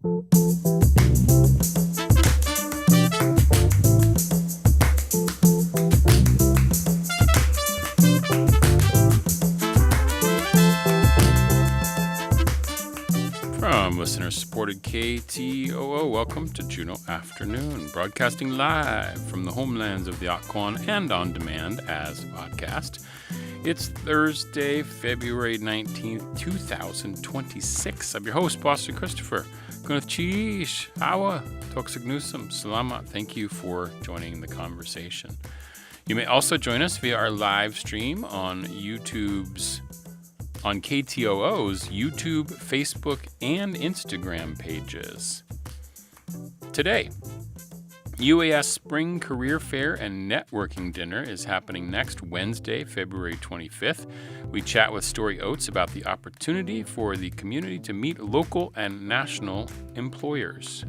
From listener-supported KTOO, welcome to Juneau Afternoon, broadcasting live from the homelands of the Occoquan and on demand as a podcast. It's Thursday, February 19th, 2026. I'm your host, Pastor Christopher. Gwyneth Cheesh, Hawa, Toxignusum, Salamat. Thank you for joining the conversation. You may also join us via our live stream on KTOO's YouTube, Facebook, and Instagram pages. Today, UAS Spring Career Fair and Networking Dinner is happening next Wednesday, February 25th. We chat with Story Oates about the opportunity for the community to meet local and national employers.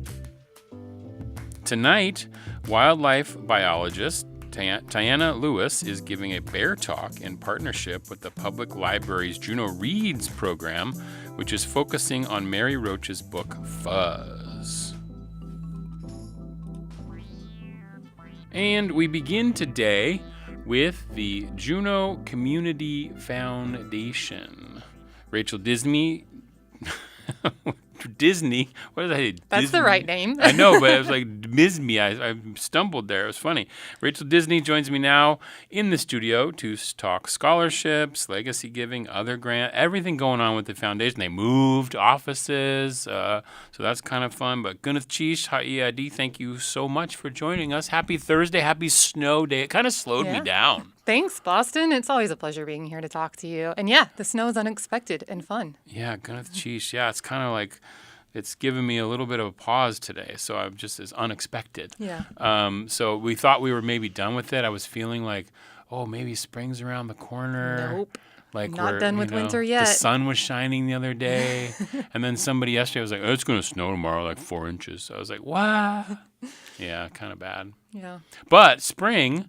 Tonight, wildlife biologist Tania Lewis is giving a bear talk in partnership with the Public Library's Juneau Reads program, which is focusing on Mary Roach's book, Fuzz. And we begin today with the Juneau Community Foundation. Rachel Disney... Disney. What did I say? That's Disney. The right name. I know, but it was like Disney. I stumbled there. It was funny. Rachel Disney joins me now in the studio to talk scholarships, legacy giving, other grant, everything going on with the foundation. They moved offices, so that's kind of fun. But Gwyneth Cheesh, Ha'iadi, thank you so much for joining us. Happy Thursday. Happy snow day. It kind of slowed me down. Thanks, Boston. It's always a pleasure being here to talk to you. And yeah, the snow is unexpected and fun. Yeah, Gwyneth Cheesh. Yeah, it's kind of like it's given me a little bit of a pause today. So I'm just as unexpected. Yeah. So we thought we were maybe done with it. I was feeling like, oh, maybe spring's around the corner. Nope. Like not done with winter yet. The sun was shining the other day. And then somebody yesterday was like, oh, it's going to snow tomorrow, like 4 inches. So I was like, what? Yeah, kind of bad. Yeah. But spring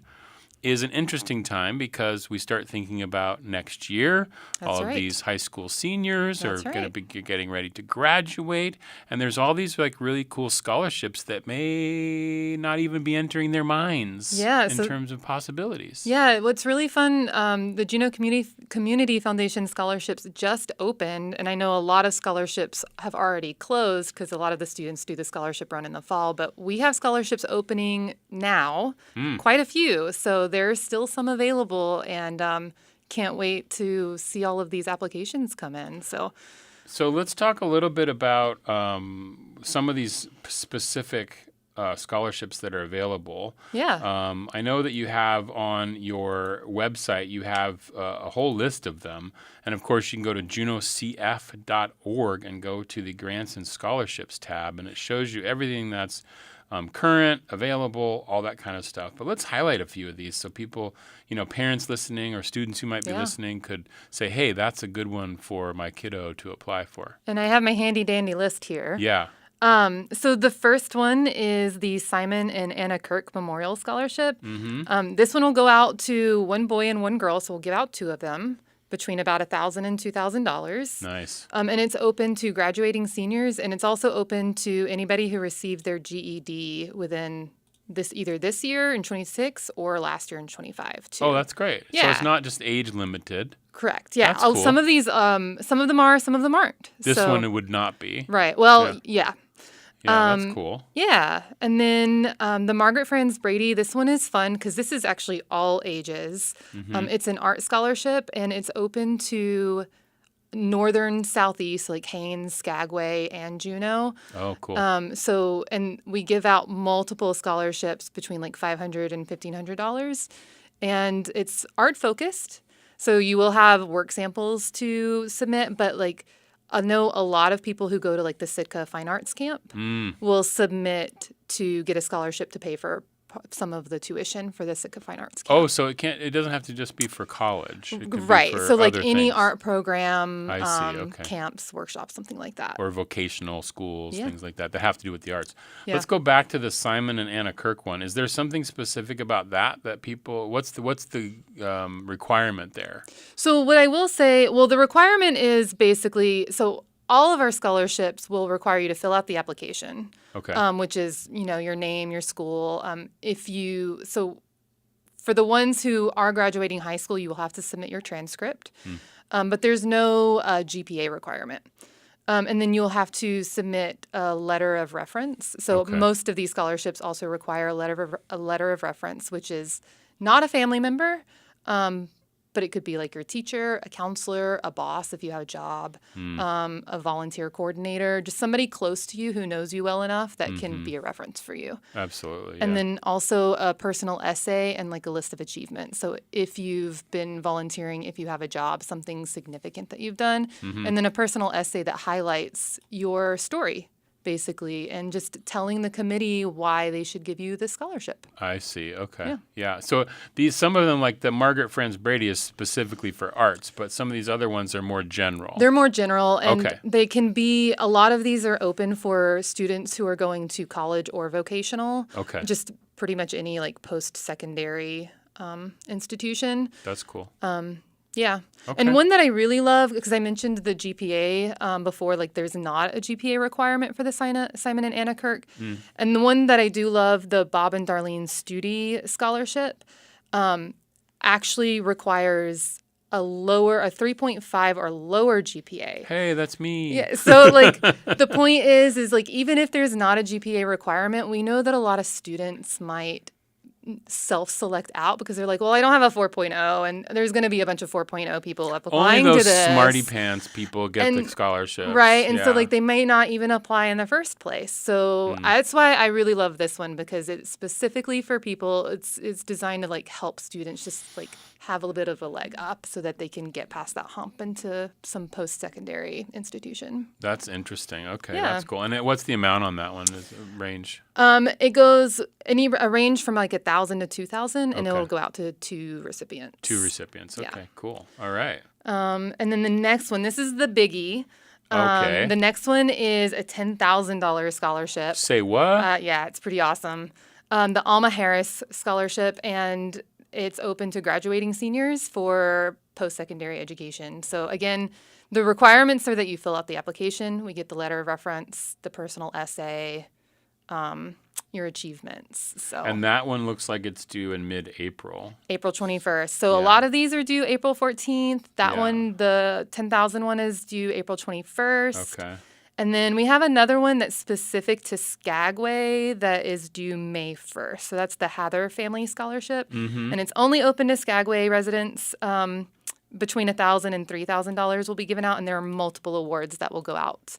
is an interesting time because we start thinking about next year. That's all of right. these high school seniors That's are going to right. be getting ready to graduate, and there's all these like really cool scholarships that may not even be entering their minds in terms of possibilities. Yeah, what's really fun, the Juneau Community Foundation scholarships just opened, and I know a lot of scholarships have already closed because a lot of the students do the scholarship run in the fall, but we have scholarships opening now, quite a few, so there's still some available, and can't wait to see all of these applications come in. So let's talk a little bit about some of these specific scholarships that are available. Yeah. I know that you have on your website, you have a whole list of them. And of course, you can go to junocf.org and go to the Grants and Scholarships tab, and it shows you everything that's current, available, all that kind of stuff. But let's highlight a few of these so people, parents listening or students who might be listening could say, hey, that's a good one for my kiddo to apply for. And I have my handy dandy list here. Yeah. So the first one is the Simon and Anna Kirk Memorial Scholarship. Mm-hmm. This one will go out to one boy and one girl, so we'll give out two of them, between about $1,000 and $2,000. Nice. And it's open to graduating seniors, and it's also open to anybody who received their GED within either this year in 26 or last year in 25 too. Oh, that's great. Yeah. So it's not just age limited. Correct. Yeah. That's cool. Some of these, some of them are, some of them aren't. This one it would not be. Right. Well, yeah. Yeah, that's cool. Yeah. And then the Margaret Franz Brady, this one is fun because this is actually all ages. Mm-hmm. It's an art scholarship, and it's open to northern southeast, like Haines, Skagway, and Juneau. Oh, cool. And we give out multiple scholarships between like $500 and $1,500. And it's art focused. So you will have work samples to submit, but like I know a lot of people who go to like the Sitka Fine Arts Camp will submit to get a scholarship to pay for some of the tuition for the Sitka Fine Arts Camp. Oh, so it doesn't have to just be for college. It could right. be for so like other any things. art program, I see. Okay. camps, workshops, something like that. Or vocational schools, things like that have to do with the arts. Yeah. Let's go back to the Simon and Anna Kirk one. Is there something specific about that people? What's the requirement there? So what I will say, well, the requirement is basically all of our scholarships will require you to fill out the application, Okay. which is, your name, your school. For the ones who are graduating high school, you will have to submit your transcript, but there's no GPA requirement. And then you'll have to submit a letter of reference. So Okay. most of these scholarships also require a letter of reference, which is not a family member, but it could be like your teacher, a counselor, a boss if you have a job, a volunteer coordinator, just somebody close to you who knows you well enough that can be a reference for you. Absolutely. And yeah. then also a personal essay and like a list of achievements. So if you've been volunteering, if you have a job, something significant that you've done, and then a personal essay that highlights your story, basically, and just telling the committee why they should give you the scholarship. I see. Okay. Yeah. Yeah. So some of them, like the Margaret Franz Brady, is specifically for arts, but some of these other ones are more general. They're more general, and Okay. they can be, a lot of these are open for students who are going to college or vocational. Okay. Just pretty much any like post-secondary institution. That's cool. Yeah. Okay. And one that I really love, because I mentioned the GPA before, like there's not a GPA requirement for the Simon and Anna Kirk. And the one that I do love, the Bob and Darlene Studi Scholarship, actually requires a 3.5 or lower GPA. Hey, that's me. Yeah, so like the point is like even if there's not a GPA requirement, we know that a lot of students might self-select out because they're like, well, I don't have a 4.0, and there's going to be a bunch of 4.0 people applying Only to those this. smarty pants people get the scholarships. Right, and so Yeah. like they may not even apply in the first place. So that's why I really love this one, because it's specifically for people. It's designed to like help students just like have a little bit of a leg up so that they can get past that hump into some post-secondary institution. That's interesting. Okay, Yeah. that's cool. And what's the amount on that one? Is it range? It goes a range from like 1,000 to 2,000, and Okay. it'll go out to 2 recipients. 2 recipients. Okay, Yeah. cool. All right. And then the next one, this is the biggie. Okay. The next one is a $10,000 scholarship. Say what? Yeah, it's pretty awesome. The Alma Harris Scholarship, and it's open to graduating seniors for post-secondary education. So again, the requirements are that you fill out the application, we get the letter of reference, the personal essay, your achievements. So And that one looks like it's due in mid-April. April 21st. So a Yeah. lot of these are due April 14th. That Yeah. one, the 10,000 one, is due April 21st. Okay. And then we have another one that's specific to Skagway that is due May 1st. So that's the Hather Family Scholarship. Mm-hmm. And it's only open to Skagway residents. Between $1,000 and $3,000 will be given out, and there are multiple awards that will go out.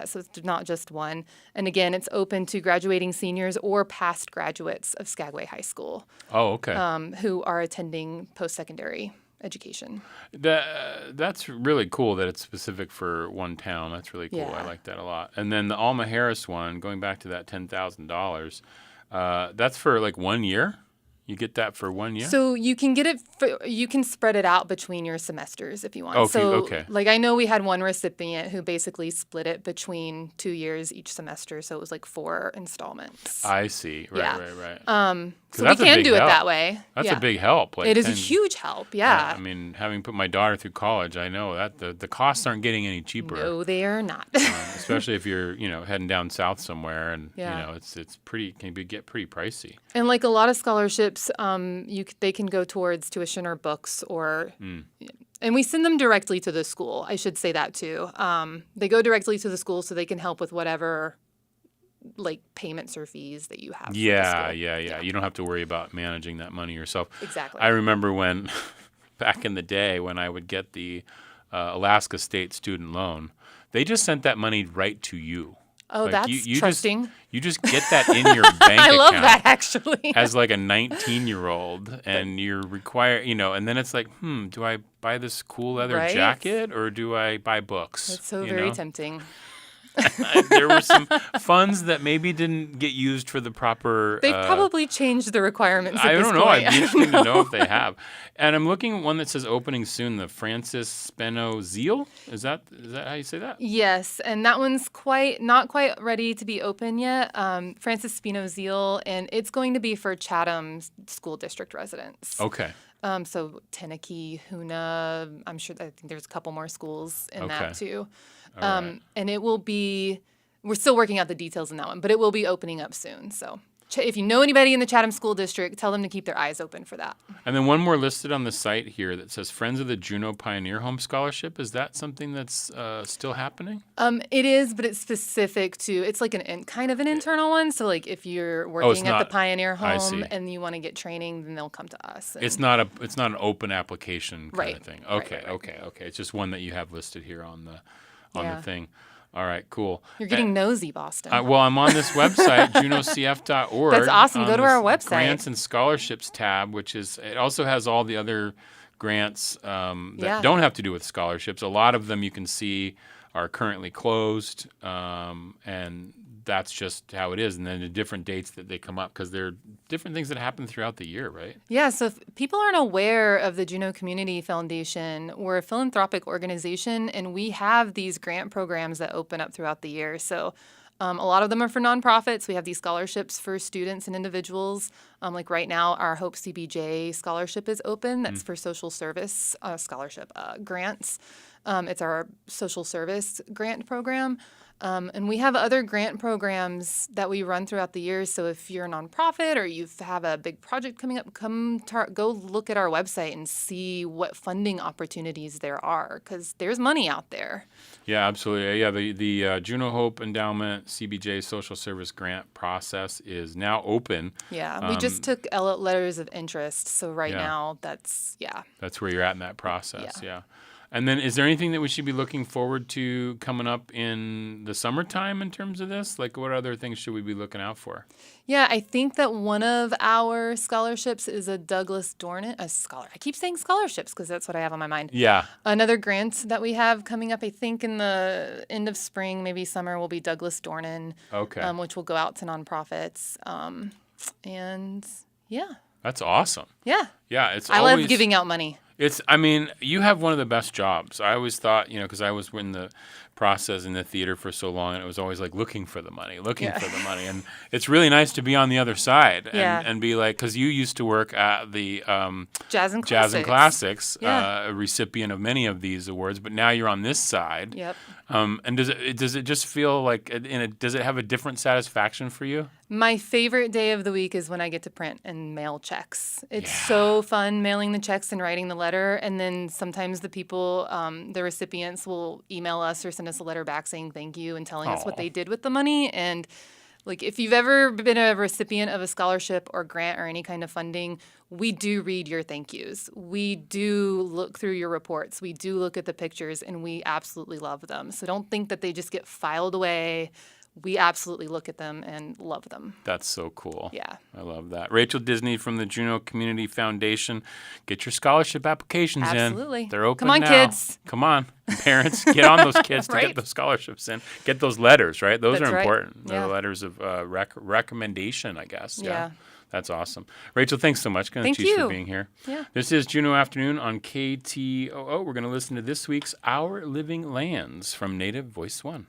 So it's not just one. And again, it's open to graduating seniors or past graduates of Skagway High School Oh, okay. who are attending post-secondary education. That's really cool that it's specific for one town. That's really cool. Yeah. I like that a lot. And then the Alma Harris one, going back to that $10,000, that's for like 1 year? You get that for 1 year? So you can get it. You can spread it out between your semesters if you want. Okay, So, okay. like I know we had one recipient who basically split it between 2 years each semester, so it was like 4 installments. I see. Right, Yeah. right. So we that's a can big do it help. that way. That's Yeah. a big help. Like It is a 10 huge help. Yeah. I mean, having put my daughter through college, I know that the costs aren't getting any cheaper. No, they are not. Especially if you're, heading down south somewhere, and Yeah. it's pretty get pretty pricey. And like a lot of scholarships, they can go towards tuition or books, or and we send them directly to the school. I should say that too. They go directly to the school so they can help with whatever like payments or fees that you have. for the Yeah, school. yeah. You don't have to worry about managing that money yourself. Exactly. I remember when, back in the day, when I would get the Alaska State student loan, they just sent that money right to you. Oh, Like, that's you trusting. You just get that in your bank I love account that actually. as like a 19-year-old, and you're required, and then it's like, do I buy this cool leather Right? jacket or do I buy books? That's so you very know? tempting. There were some funds that maybe didn't get used for the proper. They've probably changed the requirements at I this don't know. point. I'd be interested to know if they have. And I'm looking at one that says opening soon. The Francis Speno Zeal. Is that how you say that? Yes, and that one's not quite ready to be open yet. Francis Spino Zeal, and it's going to be for Chatham School District residents. Okay. So Teneke, Hoona, I think there's a couple more schools in Okay. that too. All right. And it will be, we're still working out the details in that one, but it will be opening up soon. So if you know anybody in the Chatham School District, tell them to keep their eyes open for that. And then one more listed on the site here that says Friends of the Juneau Pioneer Home Scholarship. Is that something that's still happening? It is, but it's specific to, it's like kind of an internal one. So like if you're Oh, it's working at the not. Pioneer I see. Home and you want to get training, then they'll come to us. It's not an open application kind Right. of thing. Right, Okay, right, right. okay. It's just one that you have listed here on the Yeah. thing. All right, cool. You're getting nosy, Boston. Well, I'm on this website, junocf.org. That's awesome. Go to on our this website. Grants and Scholarships tab, it also has all the other grants that Yeah. don't have to do with scholarships. A lot of them you can see are currently closed, and that's just how it is. And then the different dates that they come up, because there are different things that happen throughout the year, right? Yeah, so if people aren't aware of the Juneau Community Foundation, we're a philanthropic organization, and we have these grant programs that open up throughout the year. So a lot of them are for nonprofits. We have these scholarships for students and individuals. Like right now, our Hope CBJ scholarship is open. That's for social service scholarship grants. It's our social service grant program. And we have other grant programs that we run throughout the year. So if you're a nonprofit or you have a big project coming up, go look at our website and see what funding opportunities there are, because there's money out there. Yeah, absolutely. Yeah, the Juneau Hope Endowment CBJ Social Service Grant process is now open. Yeah, we just took letters of interest. So right Yeah. now, that's That's where you're at in that process. Yeah. And then is there anything that we should be looking forward to coming up in the summertime in terms of this? Like, what other things should we be looking out for? Yeah, I think that one of our scholarships is a Douglas Dornan, a scholar. I keep saying scholarships because that's what I have on my mind. Yeah. Another grant that we have coming up, I think in the end of spring, maybe summer, will be Douglas Dornan, Okay. which will go out to nonprofits. And yeah. That's awesome. Yeah. Yeah, I love giving out money. You have one of the best jobs. I always thought, because I was in the process in the theater for so long, and it was always like looking for the money. And it's really nice to be on the other side and be like, because you used to work at the Jazz and Classics, Yeah. a recipient of many of these awards, but now you're on this side. Yep. And does it just feel like, does it have a different satisfaction for you? My favorite day of the week is when I get to print and mail checks. It's so fun mailing the checks and writing the letter. And then sometimes the people, the recipients will email us or send us a letter back saying thank you and telling us what they did with the money. And like, if you've ever been a recipient of a scholarship or grant or any kind of funding, we do read your thank yous. We do look through your reports. We do look at the pictures, and we absolutely love them. So don't think that they just get filed away. We absolutely look at them and love them. That's so cool. Yeah. I love that. Rachel Disney from the Juneau Community Foundation. Get your scholarship applications in. Absolutely. They're open Come on, now. kids. Come on. Parents, get on those kids to Right. get those scholarships in. Get those letters, right? Those That's are right. important. Yeah. They're letters of recommendation, I guess. Yeah. That's awesome. Rachel, thanks so much. Thank for you. being here. Yeah. This is Juneau Afternoon on KTOO. We're going to listen to this week's Our Living Lands from Native Voice One.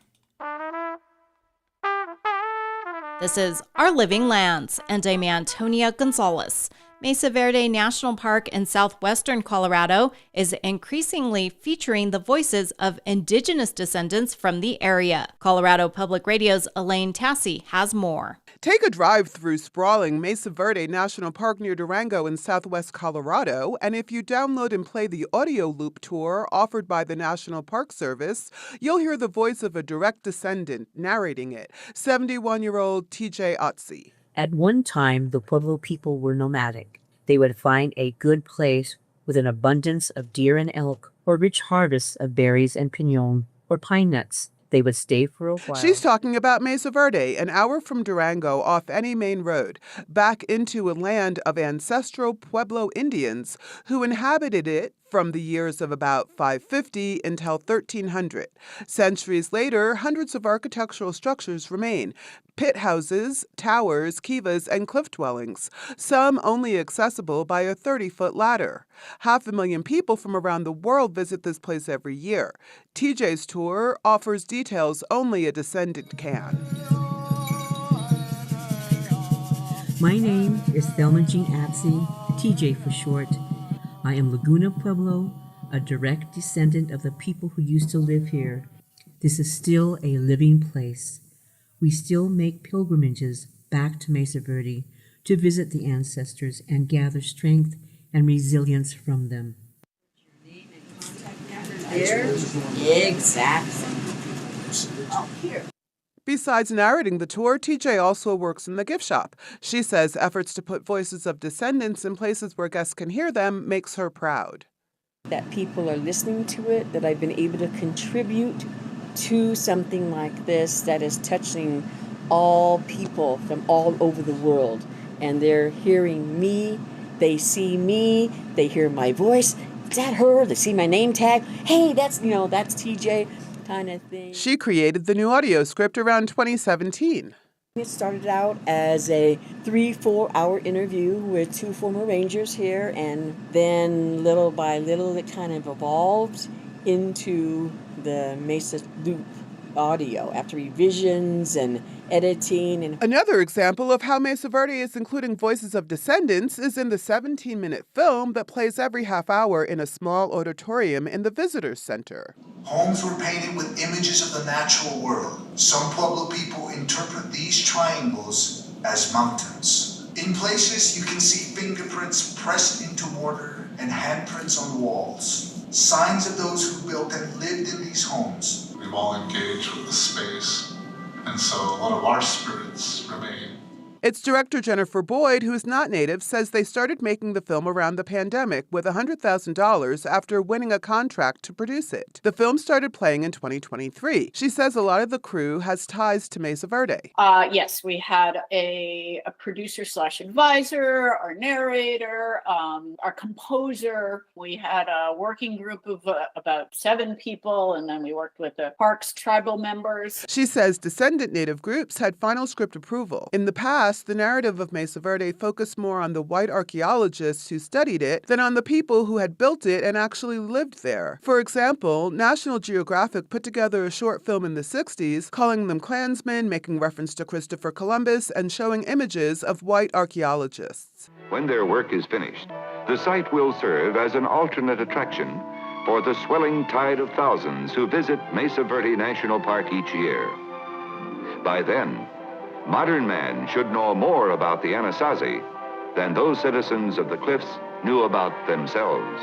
This is Our Living Lands, and I'm Antonia Gonzalez. Mesa Verde National Park in southwestern Colorado is increasingly featuring the voices of indigenous descendants from the area. Colorado Public Radio's Elaine Tassi has more. Take a drive through sprawling Mesa Verde National Park near Durango in southwest Colorado, and if you download and play the audio loop tour offered by the National Park Service, you'll hear the voice of a direct descendant narrating it, 71-year-old TJ Otzi. At one time, the Pueblo people were nomadic. They would find a good place with an abundance of deer and elk, or rich harvests of berries and piñon, or pine nuts. They would stay for a while. She's talking about Mesa Verde, an hour from Durango off any main road, back into a land of ancestral Pueblo Indians who inhabited it from the years of about 550 until 1300. Centuries later, hundreds of architectural structures remain: pit houses, towers, kivas, and cliff dwellings, some only accessible by a 30-foot ladder. 500,000 people from around the world visit this place every year. TJ's tour offers details only a descendant can. My name is Thelma Jean Atsey, TJ for short. I am Laguna Pueblo, a direct descendant of the people who used to live here. This is still a living place. We still make pilgrimages back to Mesa Verde to visit the ancestors and gather strength and resilience from them. There? Exactly. Oh, here. Besides narrating the tour, TJ also works in the gift shop. She says efforts to put voices of descendants in places where guests can hear them makes her proud. That people are listening to it, that I've been able to contribute to something like this that is touching all people from all over the world. And they're hearing me, they see me, they hear my voice. Is that her? They see my name tag. Hey, that's TJ, kind of thing. She created the new audio script around 2017. It started out as a 3-4 hour interview with 2 former rangers here, and then little by little it kind of evolved into the Mesa Loop audio after revisions and editing. And another example of how Mesa Verde is including voices of descendants is in the 17-minute film that plays every half hour in a small auditorium in the Visitors Center. Homes were painted with images of the natural world. Some Pueblo people interpret these triangles as mountains. In places, you can see fingerprints pressed into mortar and handprints on walls. Signs of those who built and lived in these homes. We've all engaged with the space, and so a lot of our spirits remain. Its director, Jennifer Boyd, who is not native, says they started making the film around the pandemic with $100,000 after winning a contract to produce it. The film started playing in 2023. She says a lot of the crew has ties to Mesa Verde. Yes, we had a producer/advisor, our narrator, our composer. We had a working group of about 7 people, and then we worked with the Parks tribal members. She says descendant native groups had final script approval. In the past, the narrative of Mesa Verde focused more on the white archaeologists who studied it than on the people who had built it and actually lived there. For example, National Geographic put together a short film in the 60s calling them Klansmen, making reference to Christopher Columbus, and showing images of white archaeologists. When their work is finished, the site will serve as an alternate attraction for the swelling tide of thousands who visit Mesa Verde National Park each year. By then, modern man should know more about the Anasazi than those citizens of the cliffs knew about themselves.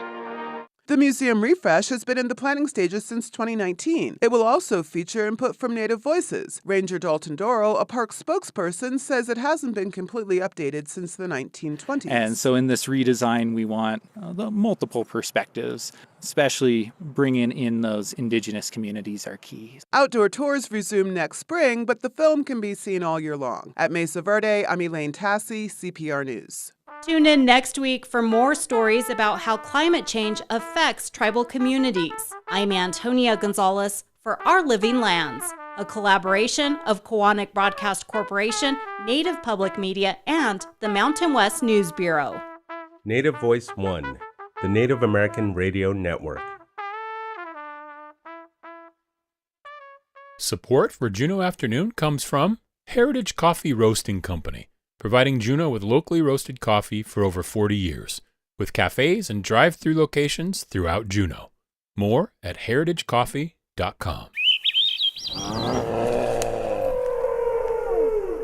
The museum refresh has been in the planning stages since 2019. It will also feature input from native voices. Ranger Dalton Dorrell, a park spokesperson, says it hasn't been completely updated since the 1920s. And so in this redesign, we want the multiple perspectives, especially bringing in those indigenous communities are key. Outdoor tours resume next spring, but the film can be seen all year long. At Mesa Verde, I'm Elaine Tassi, CPR News. Tune in next week for more stories about how climate change affects tribal communities. I'm Antonia Gonzalez for Our Living Lands, a collaboration of Koahnic Broadcast Corporation, Native Public Media, and the Mountain West News Bureau. Native Voice One, the Native American Radio Network. Support for Juneau Afternoon comes from Heritage Coffee Roasting Company, providing Juneau with locally roasted coffee for over 40 years, with cafes and drive-through locations throughout Juneau. More at heritagecoffee.com.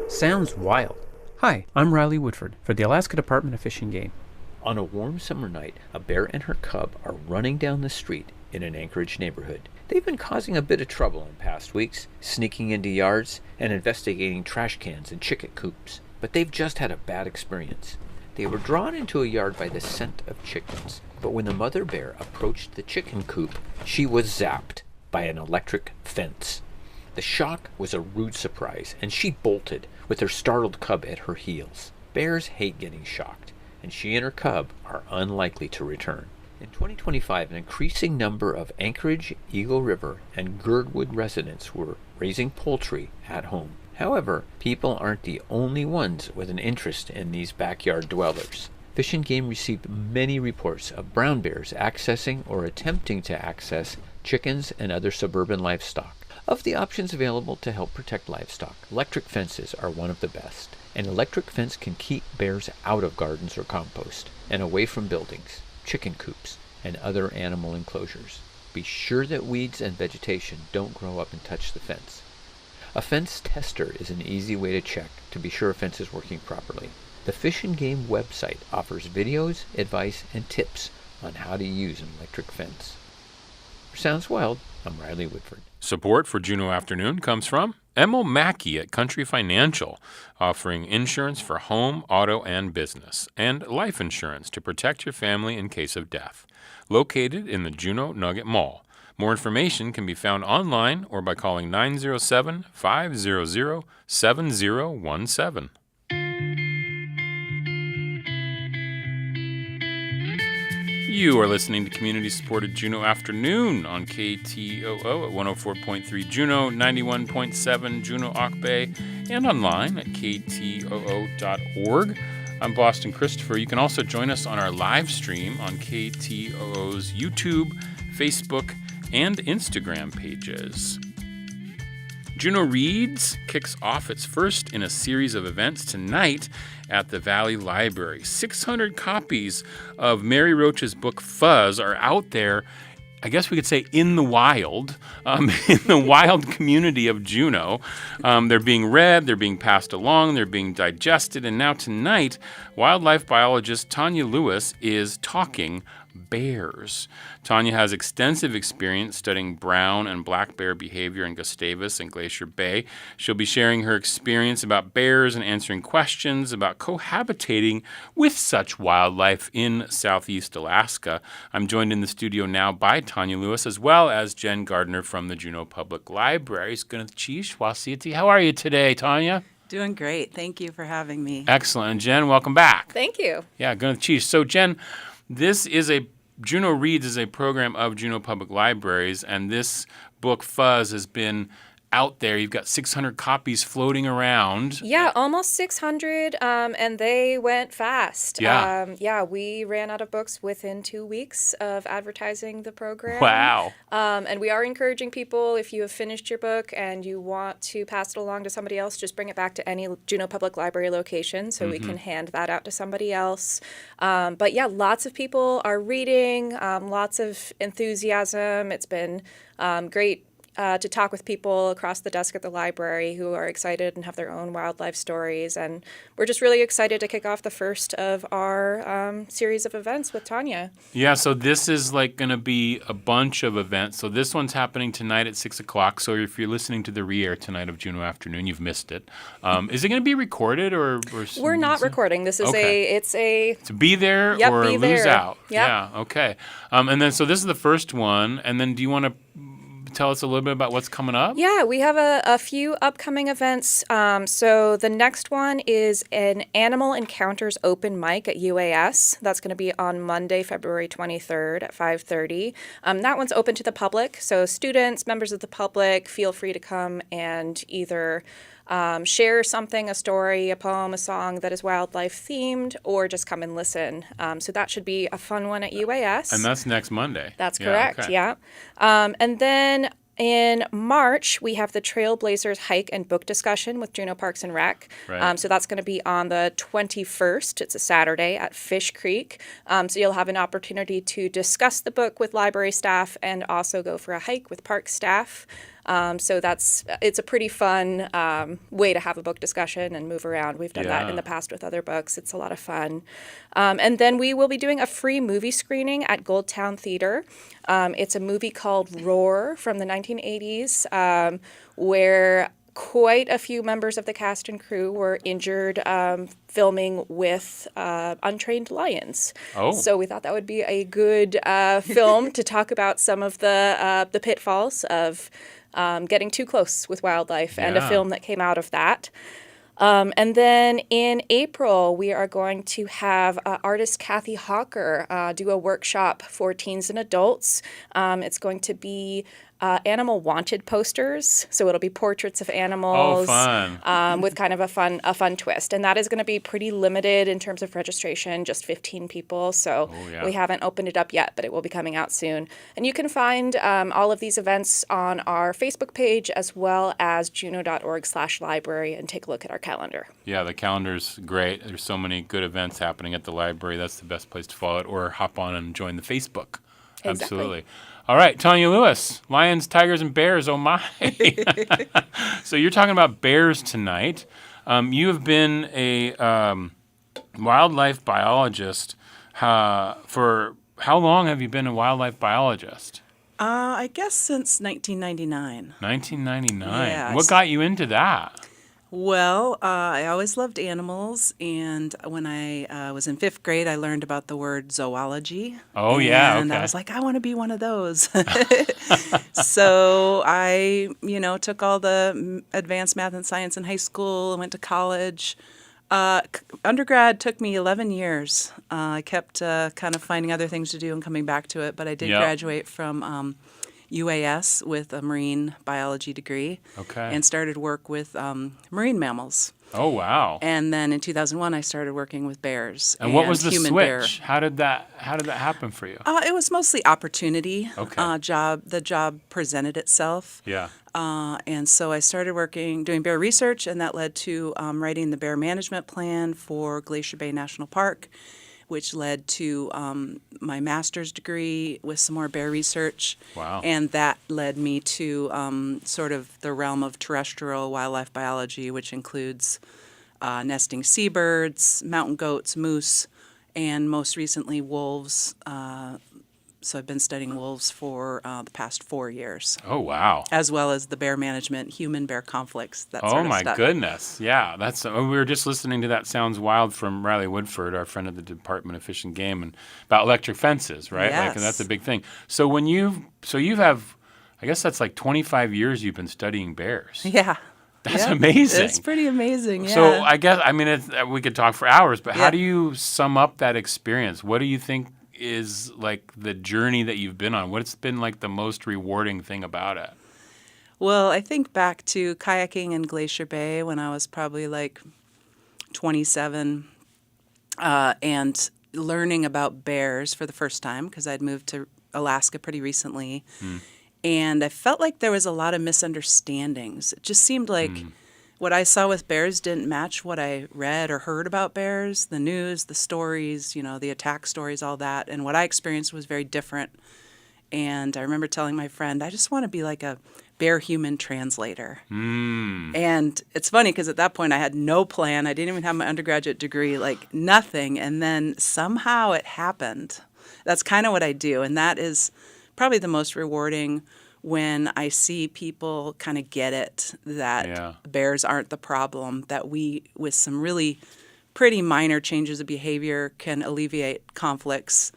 Sounds wild. Hi, I'm Riley Woodford for the Alaska Department of Fish and Game. On a warm summer night, a bear and her cub are running down the street in an Anchorage neighborhood. They've been causing a bit of trouble in past weeks, sneaking into yards and investigating trash cans and chicken coops. But they've just had a bad experience. They were drawn into a yard by the scent of chickens, but when the mother bear approached the chicken coop, she was zapped by an electric fence. The shock was a rude surprise, and she bolted with her startled cub at her heels. Bears hate getting shocked, and she and her cub are unlikely to return. In 2025, an increasing number of Anchorage, Eagle River, and Girdwood residents were raising poultry at home. However, people aren't the only ones with an interest in these backyard dwellers. Fish and Game received many reports of brown bears accessing or attempting to access chickens and other suburban livestock. Of the options available to help protect livestock, electric fences are one of the best. An electric fence can keep bears out of gardens or compost and away from buildings. chicken coops, and other animal enclosures. Be sure that weeds and vegetation don't grow up and touch the fence. A fence tester is an easy way to check to be sure a fence is working properly. The Fish and Game website offers videos, advice, and tips on how to use an electric fence. For Sounds Wild, I'm Riley Woodford. Support for Juneau Afternoon comes from Emil Mackey at Country Financial, offering insurance for home, auto, and business, and life insurance to protect your family in case of death. Located in the Juneau Nugget Mall. More information can be found online or by calling 907-500-7017. You are listening to community-supported Juneau Afternoon on KTOO at 104.3 Juneau, 91.7 Juneau Auk Bay, and online at ktoo.org. I'm Boston Christopher. You can also join us on our live stream on KTOO's YouTube, Facebook, and Instagram pages. Juneau Reads kicks off its first in a series of events tonight at the Valley Library. 600 copies of Mary Roach's book Fuzz are out there, I guess we could say in the wild, in the wild community of Juneau. They're being read, they're being passed along, they're being digested, and now tonight, wildlife biologist Tania Lewis is talking bears. Tania has extensive experience studying brown and black bear behavior in Gustavus and Glacier Bay. She'll be sharing her experience about bears and answering questions about cohabitating with such wildlife in Southeast Alaska. I'm joined in the studio now by Tania Lewis as well as Jen Gardner from the Juneau Public Library. How are you today, Tania? Doing great. Thank you for having me. Excellent. And Jen, welcome back. Thank you. Yeah, So Jen, Juneau Reads is a program of Juneau Public Libraries, and this book, Fuzz, has been out there. You've got 600 copies floating around. Yeah, almost 600, and they went fast. Yeah. We ran out of books within 2 weeks of advertising the program. Wow. And we are encouraging people, if you have finished your book and you want to pass it along to somebody else, just bring it back to any Juneau Public Library location so we can hand that out to somebody else. But yeah, lots of people are reading, lots of enthusiasm. It's been great to talk with people across the desk at the library who are excited and have their own wildlife stories. And we're just really excited to kick off the first of our series of events with Tania. Yeah, so this is going to be a bunch of events. So this one's happening tonight at 6 o'clock. So if you're listening to the re-air tonight of Juneau Afternoon, you've missed it. Is it going to be recorded or We're not recording. This is to be there or be lose there. out. Yep. Yeah, okay. And then so this is the first one. And then do you want to tell us a little bit about what's coming up? Yeah, we have a few upcoming events. So the next one is an Animal Encounters open mic at UAS. That's going to be on Monday, February 23rd at 5:30. That one's open to the public. So students, members of the public, feel free to come and either share something, a story, a poem, a song that is wildlife themed, or just come and listen. So that should be a fun one at UAS. And that's next Monday. That's correct, yeah. And then in March, we have the Trailblazers hike and book discussion with Juneau Parks and Rec. Right. So that's going to be on the 21st. It's a Saturday at Fish Creek. So you'll have an opportunity to discuss the book with library staff and also go for a hike with park staff. So it's a pretty fun way to have a book discussion and move around. We've done that in the past with other books. It's a lot of fun. And then we will be doing a free movie screening at Goldtown Theater. It's a movie called Roar from the 1980s, where quite a few members of the cast and crew were injured filming with untrained lions. Oh. So we thought that would be a good film to talk about some of the pitfalls of getting too close with wildlife, and a film that came out of that. And then in April, we are going to have artist Kathy Hawker do a workshop for teens and adults. It's going to be animal wanted posters, so it'll be portraits of animals. Oh, fun. With kind of a fun twist. And that is going to be pretty limited in terms of registration, just 15 people. So we haven't opened it up yet, but it will be coming out soon. And you can find all of these events on our Facebook page as well as juneau.org/library and take a look at our calendar. Yeah, the calendar's great. There's so many good events happening at the library. That's the best place to follow it, or hop on and join the Facebook. Exactly. Absolutely. All right, Tania Lewis, lions, tigers, and bears. Oh, my. So you're talking about bears tonight. You have been a wildlife biologist. For how long have you been a wildlife biologist? I guess since 1999. 1999. Yeah, What got you into that? Well, I always loved animals, and when I was in 5th grade, I learned about the word zoology. Oh, yeah, And okay. I was like, I want to be one of those. So I, took all the advanced math and science in high school and went to college. Undergrad took me 11 years. I kept kind of finding other things to do and coming back to it, but I did graduate from UAS with a marine biology degree. Okay. And started work with marine mammals. Oh, wow. And then in 2001, I started working with bears. And what was the human switch? bear. How did that happen for you? It was mostly opportunity. Okay. The job presented itself. Yeah. And so I started doing bear research, and that led to writing the bear management plan for Glacier Bay National Park, which led to my master's degree with some more bear research. Wow. And that led me to sort of the realm of terrestrial wildlife biology, which includes nesting seabirds, mountain goats, moose, and most recently wolves. So I've been studying wolves for the past 4 years. Oh, wow. As well as the bear management, human-bear conflicts, that sort of Oh, my stuff. goodness. Yeah. We were just listening to That Sounds Wild from Riley Woodford, our friend at the Department of Fish and Game, and about electric fences, right? Yes. And that's a big thing. So you have, I guess that's like 25 years you've been studying bears. Yeah. That's Yep. amazing. It's pretty amazing, yeah. So I guess, we could talk for hours, but how Yeah. do you sum up that experience? What do you think is like the journey that you've been on? What's been like the most rewarding thing about it? Well, I think back to kayaking in Glacier Bay when I was probably like 27 and learning about bears for the first time because I'd moved to Alaska pretty recently. And I felt like there was a lot of misunderstandings. It just seemed like what I saw with bears didn't match what I read or heard about bears, the news, the stories, the attack stories, all that. And what I experienced was very different. And I remember telling my friend, I just want to be like a bear human translator. And it's funny because at that point I had no plan. I didn't even have my undergraduate degree, like nothing. And then somehow it happened. That's kind of what I do. And that is probably the most rewarding when I see people kind of get it, that bears aren't the problem, that we, with some really pretty minor changes of behavior, can alleviate conflicts,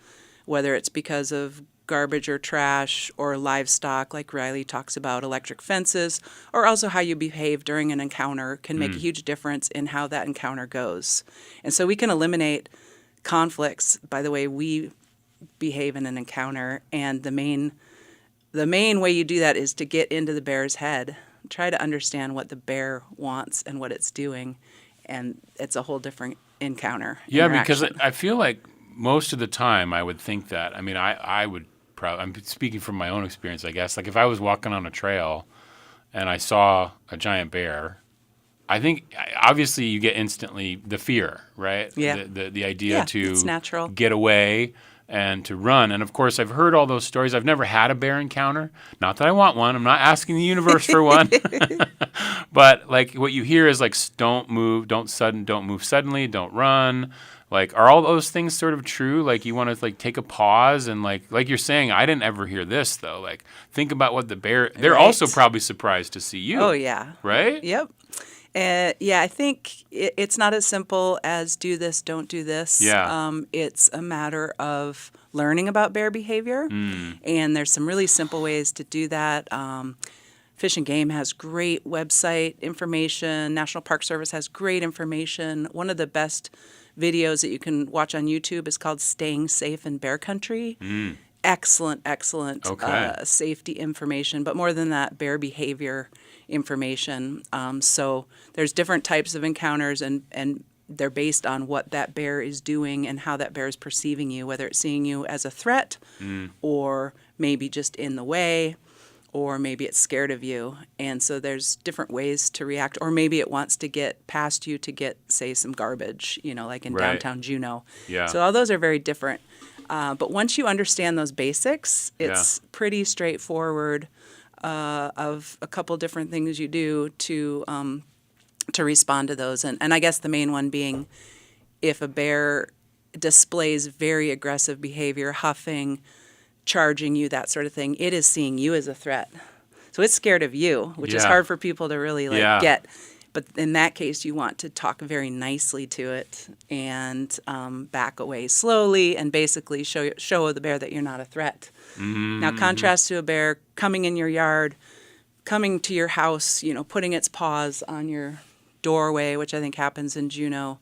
whether it's because of garbage or trash or livestock, like Riley talks about, electric fences, or also how you behave during an encounter can make a huge difference in how that encounter goes. And so we can eliminate conflicts by the way we behave in an encounter, and the main way you do that is to get into the bear's head, try to understand what the bear wants and what it's doing, and it's a whole different encounter. Yeah, because I feel like most of the time I would think that, I would probably, I'm speaking from my own experience, I guess, like if I was walking on a trail and I saw a giant bear, I think obviously you get instantly the fear, right? Yeah. The idea to it's natural. Get away and to run. And of course, I've heard all those stories. I've never had a bear encounter. Not that I want one. I'm not asking the universe for one. But like what you hear is like, don't move suddenly, don't run. Like, are all those things sort of true? Like you want to like take a pause and like you're saying, I didn't ever hear this though. Like think about what they're Right. also probably surprised to see you. Oh, yeah. Right? Yep. Yeah, I think it's not as simple as do this, don't do this. Yeah. It's a matter of learning about bear behavior, and there's some really simple ways to do that. Fish and Game has great website information. National Park Service has great information. One of the best videos that you can watch on YouTube is called Staying Safe in Bear Country. Excellent safety information, but more than that, bear behavior information. So there's different types of encounters, and they're based on what that bear is doing and how that bear is perceiving you, whether it's seeing you as a threat or maybe just in the way, or maybe it's scared of you. And so there's different ways to react, or maybe it wants to get past you to get, say, some garbage, like in downtown Juneau. Yeah. So all those are very different. But once you understand those basics, it's pretty straightforward of a couple different things you do to respond to those. And I guess the main one being if a bear displays very aggressive behavior, huffing, charging you, that sort of thing, it is seeing you as a threat. So it's scared of you, which is hard for people to really get. But in that case, you want to talk very nicely to it and back away slowly and basically show the bear that you're not a threat. Mm-hmm. Now, contrast to a bear coming in your yard, coming to your house, putting its paws on your doorway, which I think happens in Juneau,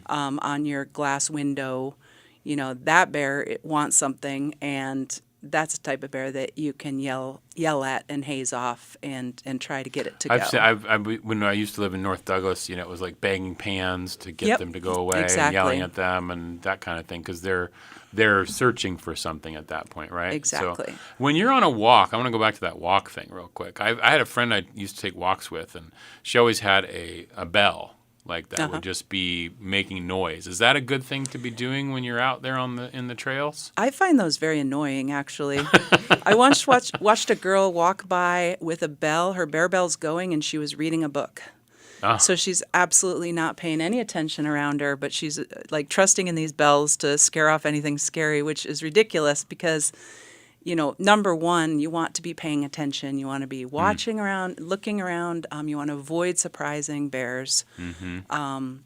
on your glass window. That bear, it wants something, and that's the type of bear that you can yell at and haze off and try to get it to go. When I used to live in North Douglas, it was like banging pans to get them to go away and yelling at them and that kind of thing, because they're searching for something at that point, right? Exactly. So when you're on a walk, I want to go back to that walk thing real quick. I had a friend I used to take walks with, and she always had a bell like that would just be making noise. Is that a good thing to be doing when you're out there in the trails? I find those very annoying, actually. I once watched a girl walk by with a bell, her bear bell's going, and she was reading a book. So she's absolutely not paying any attention around her, but she's trusting in these bells to scare off anything scary, which is ridiculous because, number one, you want to be paying attention. You want to be watching around, looking around. You want to avoid surprising bears. Mm-hmm.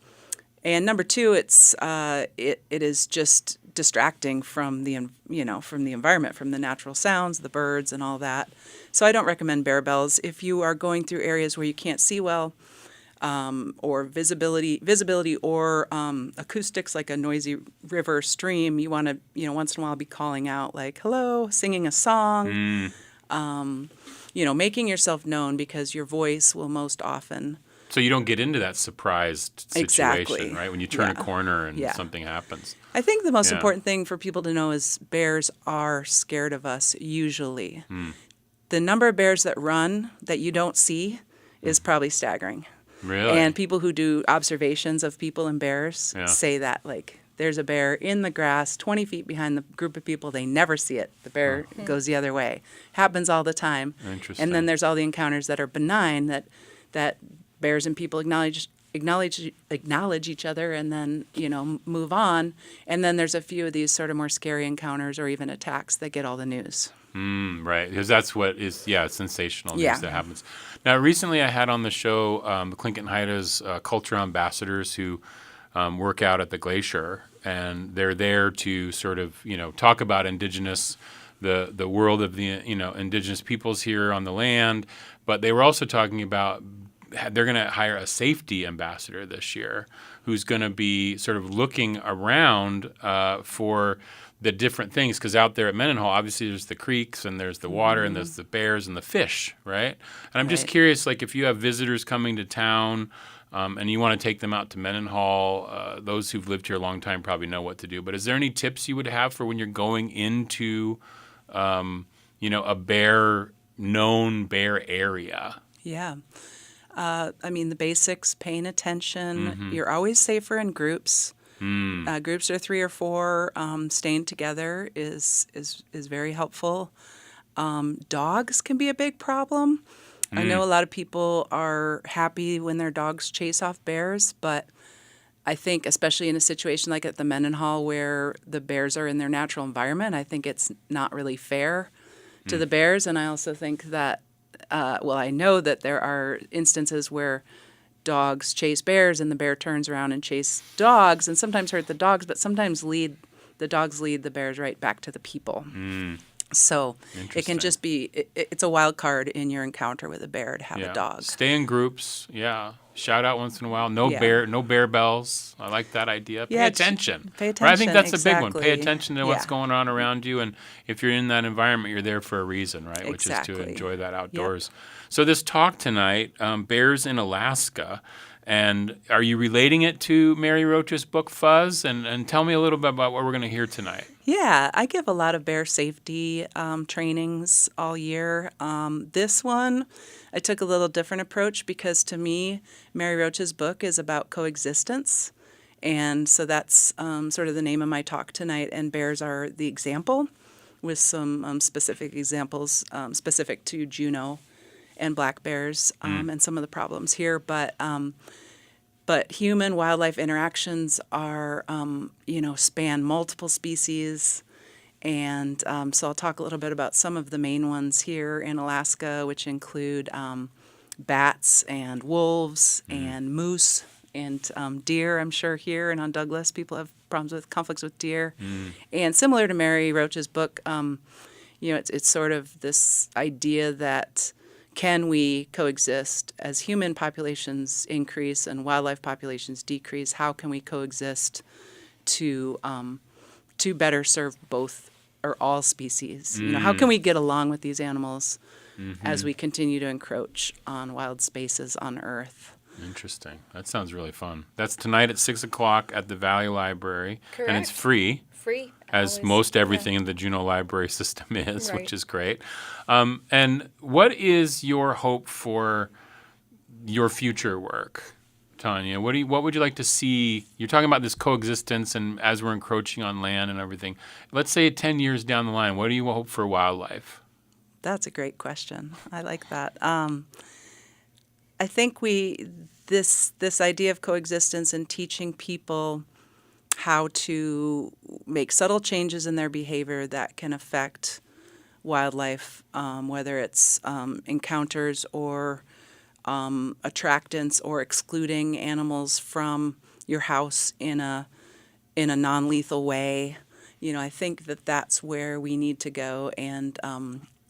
And number two, it is just distracting from the environment, from the natural sounds, the birds, and all that. So I don't recommend bear bells if you are going through areas where you can't see well. Or visibility or acoustics, like a noisy river, stream. You want to, once in a while be calling out like, hello, singing a song, making yourself known, because your voice will most often. So you don't get into that surprised situation, right? When you turn a corner and something happens. I think the most important thing for people to know is bears are scared of us usually. The number of bears that run that you don't see is probably staggering. Really? And people who do observations of people and bears say that, there's a bear in the grass 20 feet behind the group of people. They never see it. The bear goes the other way. Happens all the time. Interesting. And then there's all the encounters that are benign that bears and people acknowledge each other and then, move on. And then there's a few of these sort of more scary encounters or even attacks that get all the news. Right, because that's what is, sensational news that happens. Now, recently I had on the show the Clinton Haida's culture ambassadors who work out at the glacier, and they're there to sort of, talk about indigenous, the world of the, indigenous peoples here on the land, but they were also talking about they're going to hire a safety ambassador this year who's going to be sort of looking around for the different things, because out there at Mendenhall, obviously there's the creeks and there's the water and there's the bears and the fish, right? And I'm just curious, if you have visitors coming to town and you want to take them out to Mendenhall, those who've lived here a long time probably know what to do. But is there any tips you would have for when you're going into, a known bear area? Yeah. The basics, paying attention. You're always safer in groups. Groups of 3 or 4, staying together is very helpful. Dogs can be a big problem. I know a lot of people are happy when their dogs chase off bears, but I think especially in a situation like at the Mendenhall where the bears are in their natural environment, I think it's not really fair to the bears. And I also think that, I know that there are instances where dogs chase bears and the bear turns around and chase dogs and sometimes hurt the dogs, but sometimes the dogs lead the bears right back to the people. So it can just be, it's a wild card in your encounter with a bear to have a dog. Stay in groups. Shout out once in a while. No bear bells. I like that idea. Pay attention. Pay attention. Right? I think that's a big one. Pay attention to what's going on around you. And if you're in that environment, you're there for a reason, right? Which is to enjoy that outdoors. So this talk tonight, Bears in Alaska. And are you relating it to Mary Roach's book, Fuzz? And tell me a little bit about what we're going to hear tonight. Yeah, I give a lot of bear safety trainings all year. This one, I took a little different approach because to me, Mary Roach's book is about coexistence. And so that's sort of the name of my talk tonight. And bears are the example with some specific examples specific to Juneau and black bears and some of the problems here. But human-wildlife interactions are, span multiple species. And so I'll talk a little bit about some of the main ones here in Alaska, which include bats and wolves and moose and deer. I'm sure here and on Douglas, people have problems with conflicts with deer. And similar to Mary Roach's book, it's sort of this idea that can we coexist as human populations increase and wildlife populations decrease? How can we coexist to better serve both or all species? How can we get along with these animals as we continue to encroach on wild spaces on Earth? Interesting. That sounds really fun. That's tonight at 6 o'clock at the Valley Library. Correct. And it's free. Free. As Always. most everything in the Juneau Library system is, which is great. And what is your hope for your future work, Tania? What would you like to see? You're talking about this coexistence and as we're encroaching on land and everything. Let's say 10 years down the line, what do you hope for wildlife? That's a great question. I like that. I think this idea of coexistence and teaching people how to make subtle changes in their behavior that can affect wildlife, whether it's encounters or attractants or excluding animals from your house in a non-lethal way. I think that's where we need to go, and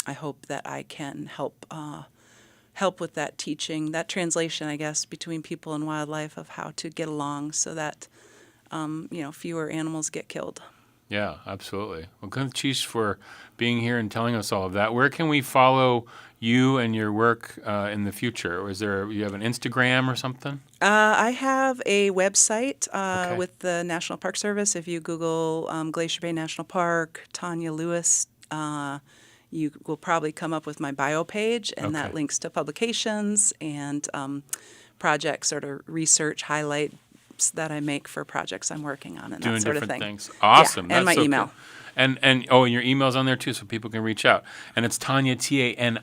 I hope that I can help with that teaching, that translation, I guess, between people and wildlife of how to get along so that fewer animals get killed. Yeah, absolutely. Well, good, Chief, for being here and telling us all of that. Where can we follow you and your work in the future? You have an Instagram or something? I have a website with the National Park Service. If you Google Glacier Bay National Park, Tania Lewis, you will probably come up with my bio page, and that links to publications and projects, sort of research highlights that I make for projects I'm working on and doing that sort of different thing. Things. Awesome. Yeah, and That's my so email. Cool. And your email's on there too, so people can reach out. And it's Tania, Tania.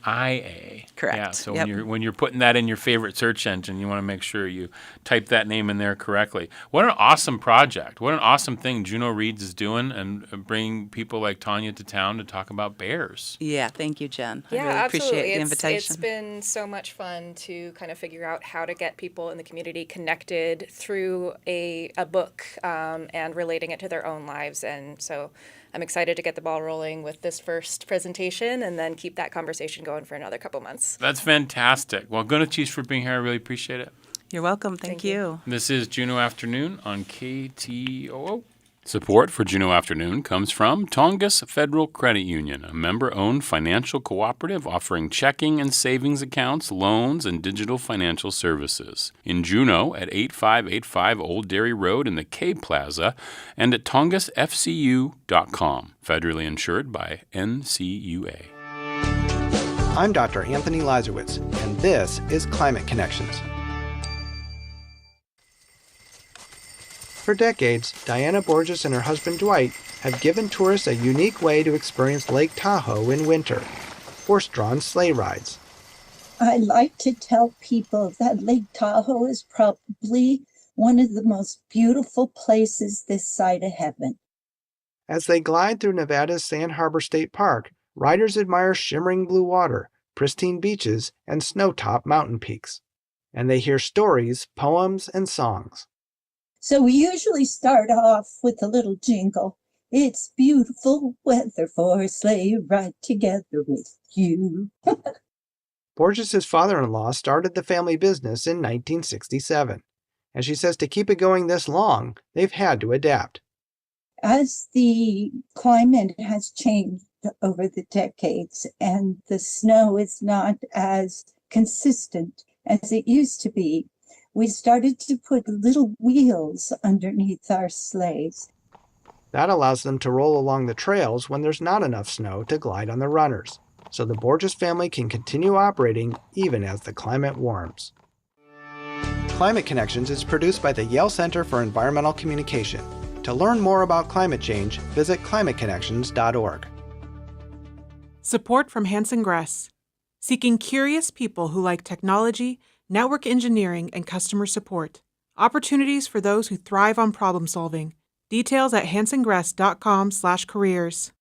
Correct. Yeah. So Yep. when you're putting that in your favorite search engine, you want to make sure you type that name in there correctly. What an awesome project! What an awesome thing Juneau Reads is doing, and bringing people like Tania to town to talk about bears. Yeah. Thank you, Jen. Yeah, I really appreciate absolutely. the invitation. It's been so much fun to kind of figure out how to get people in the community connected through a book and relating it to their own lives. And so I'm excited to get the ball rolling with this first presentation and then keep that conversation going for another couple months. That's fantastic. Well, good Chief for being here. I really appreciate it. You're welcome. Thank you. This is Juneau Afternoon on KTOO. Support for Juneau Afternoon comes from Tongass Federal Credit Union, a member-owned financial cooperative offering checking and savings accounts, loans, and digital financial services. In Juneau at 8585 Old Dairy Road in the K Plaza and at tongassfcu.com. Federally insured by NCUA. I'm Dr. Anthony Lazarowitz, and this is Climate Connections. For decades, Diana Borges and her husband Dwight have given tourists a unique way to experience Lake Tahoe in winter, horse-drawn sleigh rides. I like to tell people that Lake Tahoe is probably one of the most beautiful places this side of heaven. As they glide through Nevada's Sand Harbor State Park, riders admire shimmering blue water, pristine beaches, and snow-topped mountain peaks. And they hear stories, poems, and songs. So we usually start off with a little jingle. It's beautiful weather for a sleigh ride together with you. Borges' father-in-law started the family business in 1967. And she says to keep it going this long, they've had to adapt. As the climate has changed over the decades and the snow is not as consistent as it used to be, we started to put little wheels underneath our sleighs. That allows them to roll along the trails when there's not enough snow to glide on the runners, so the Borges family can continue operating even as the climate warms. Climate Connections is produced by the Yale Center for Environmental Communication. To learn more about climate change, visit climateconnections.org. Support from Hanson Gress, seeking curious people who like technology, network engineering, and customer support. Opportunities for those who thrive on problem solving. Details at hansongress.com/careers.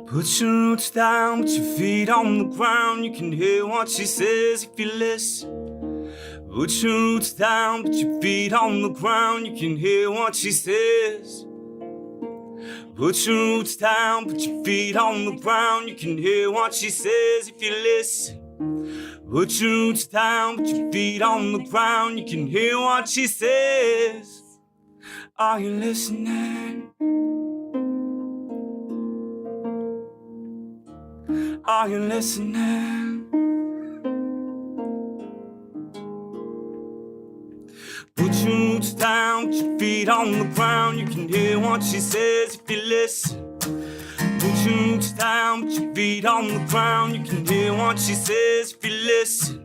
Put your roots down, put your feet on the ground. You can hear what she says if you listen. Put your roots down, put your feet on the ground. You can hear what she says. Put your roots down, put your feet on the ground. You can hear what she says if you listen. Put your roots down, put your feet on the ground. You can hear what she says. Are you listening? Are you listening? Put your roots down, put your feet on the ground. You can hear what she says if you listen. Put your roots down, put your feet on the ground. You can hear what she says if you listen.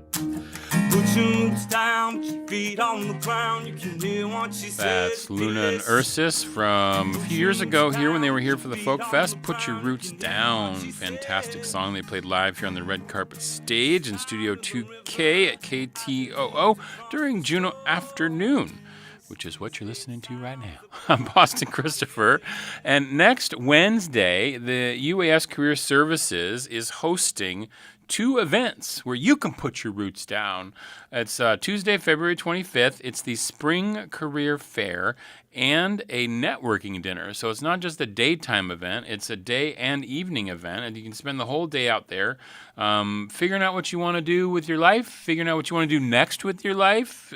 Put your roots down, put your feet on the ground. You can hear what she says. That's Luna and Ursus from a few years ago here when they were here for the Folk Fest. Put Your Roots Down. Fantastic song they played live here on the red carpet stage in Studio 2K at KTOO during Juneau Afternoon, which is what you're listening to right now. I'm Boston Christopher. And next Wednesday, the UAS Career Services is hosting 2 events where you can put your roots down. It's Tuesday, February 25th. It's the Spring Career Fair and a networking dinner. So it's not just a daytime event, it's a day and evening event, and you can spend the whole day out there figuring out what you want to do with your life, figuring out what you want to do next with your life,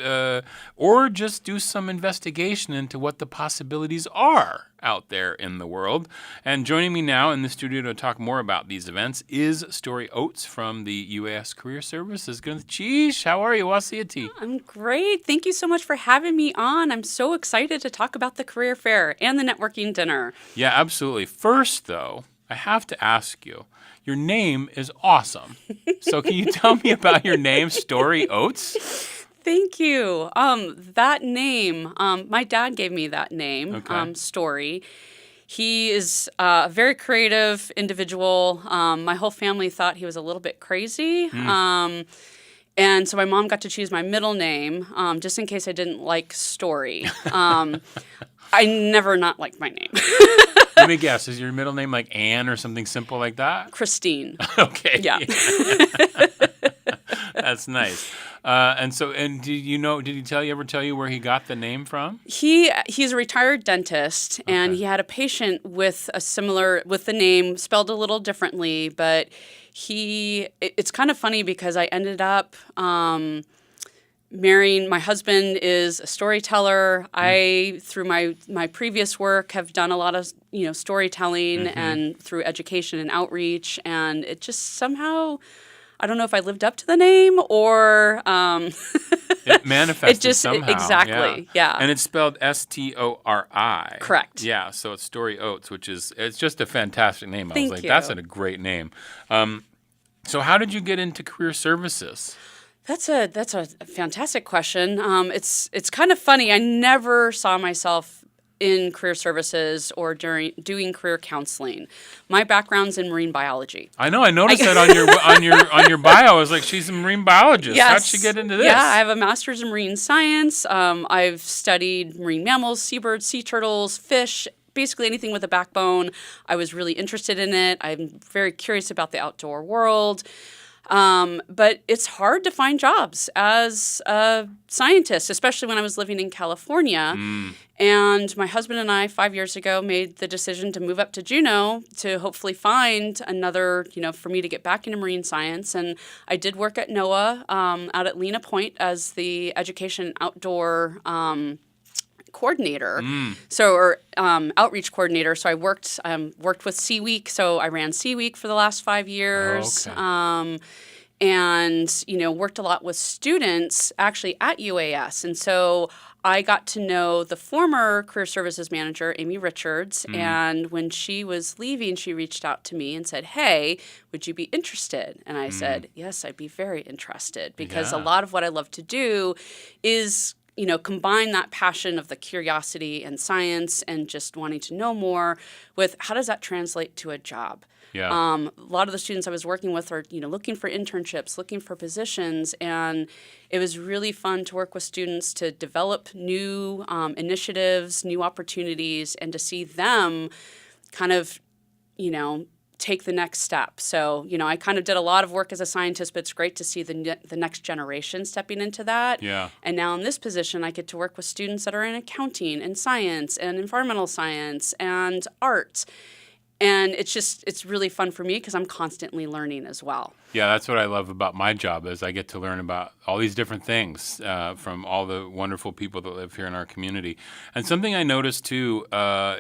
or just do some investigation into what the possibilities are out there in the world. And joining me now in the studio to talk more about these events is Story Oates from the UAS Career Services. Sheesh, how are you? Wasiati? I'm great. Thank you so much for having me on. I'm so excited to talk about the career fair and the networking dinner. Yeah, absolutely. First, though, I have to ask you, your name is awesome. So can you tell me about your name, Story Oates? Thank you. That name, my dad gave me that name, Story. He is a very creative individual. My whole family thought he was a little bit crazy. And so my mom got to choose my middle name just in case I didn't like Story. I never not liked my name. Let me guess. Is your middle name like Anne or something simple like that? Christine. Okay. Yeah. That's nice. And did he ever tell you where he got the name from? He's a retired dentist, and he had a patient with the name spelled a little differently, but it's kind of funny because I ended up marrying. My husband is a storyteller. I, through my previous work, have done a lot of storytelling and through education and outreach, and it just somehow, I don't know if I lived up to the name or it manifested somehow. Exactly, yeah. And it's spelled S-T-O-R-I. Correct. Yeah, so it's Story Oates, it's just a fantastic name. I was like, you. that's a great name. So how did you get into career services? That's a fantastic question. It's kind of funny. I never saw myself in career services or doing career counseling. My background's in marine biology. I know. I noticed that on your bio. I was like, she's a marine biologist. Yes. How'd she get into this? Yeah, I have a master's in marine science. I've studied marine mammals, seabirds, sea turtles, fish. Basically anything with a backbone. I was really interested in it. I'm very curious about the outdoor world. But it's hard to find jobs as a scientist, especially when I was living in California. And my husband and I, 5 years ago, made the decision to move up to Juneau to hopefully find another, for me to get back into marine science. And I did work at NOAA out at Lena Point as the education outdoor coordinator, or outreach coordinator. So I worked with C Week. So I ran C Week for the last 5 years. And, worked a lot with students actually at UAS. And so I got to know the former career services manager, Amy Richards. And when she was leaving, she reached out to me and said, hey, would you be interested? And I said, yes, I'd be very interested, because a lot of what I love to do is combine that passion of the curiosity and science and just wanting to know more with how does that translate to a job? Yeah. A lot of the students I was working with are, looking for internships, looking for positions, and it was really fun to work with students to develop new initiatives, new opportunities, and to see them kind of, take the next step. So, I kind of did a lot of work as a scientist, but it's great to see the next generation stepping into that. Yeah. And now in this position, I get to work with students that are in accounting and science and environmental science and art. And it's really fun for me because I'm constantly learning as well. Yeah, that's what I love about my job is I get to learn about all these different things from all the wonderful people that live here in our community. And something I noticed too